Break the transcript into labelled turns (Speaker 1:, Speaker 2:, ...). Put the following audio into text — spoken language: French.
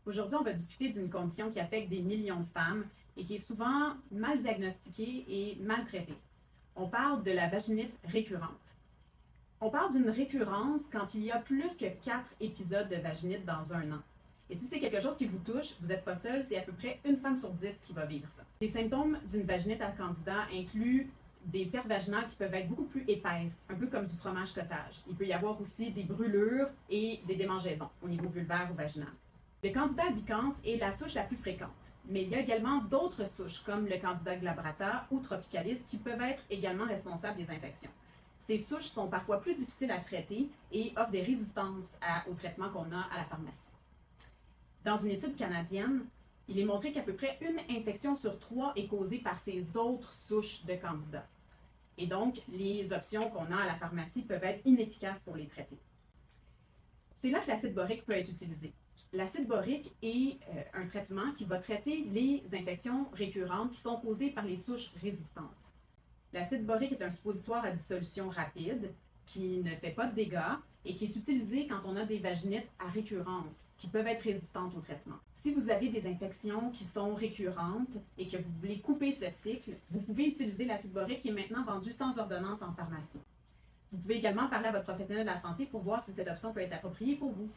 Speaker 1: Aujourd'hui, on va discuter d'une condition qui affecte des millions de femmes et qui est souvent mal diagnostiquée et mal traitée. On parle de la vaginite récurrente. On parle d'une récurrence quand il y a plus que 4 épisodes de vaginite dans un an. Et si c'est quelque chose qui vous touche, vous n'êtes pas seul, c'est à peu près une femme sur 10 qui va vivre ça. Les symptômes d'une vaginite à candida incluent des pertes vaginales qui peuvent être beaucoup plus épaisses, un peu comme du fromage cottage. Il peut y avoir aussi des brûlures et des démangeaisons au niveau vulvaire ou vaginal. Le candida albicans est la souche la plus fréquente, mais il y a également d'autres souches comme le candida glabrata ou tropicalis qui peuvent être également responsables des infections. Ces souches sont parfois plus difficiles à traiter et offrent des résistances au traitement qu'on a à la pharmacie. Dans une étude canadienne, il est montré qu'à peu près une infection sur 3 est causée par ces autres souches de candida. Et donc, les options qu'on a à la pharmacie peuvent être inefficaces pour les traiter. C'est là que l'acide borique peut être utilisé. L'acide borique est un traitement qui va traiter les infections récurrentes qui sont causées par les souches résistantes. L'acide borique est un suppositoire à dissolution rapide qui ne fait pas de dégâts et qui est utilisé quand on a des vaginites à récurrence qui peuvent être résistantes au traitement. Si vous avez des infections qui sont récurrentes et que vous voulez couper ce cycle, vous pouvez utiliser l'acide borique qui est maintenant vendu sans ordonnance en pharmacie. Vous pouvez également parler à votre professionnel de la santé pour voir si cette option peut être appropriée pour vous.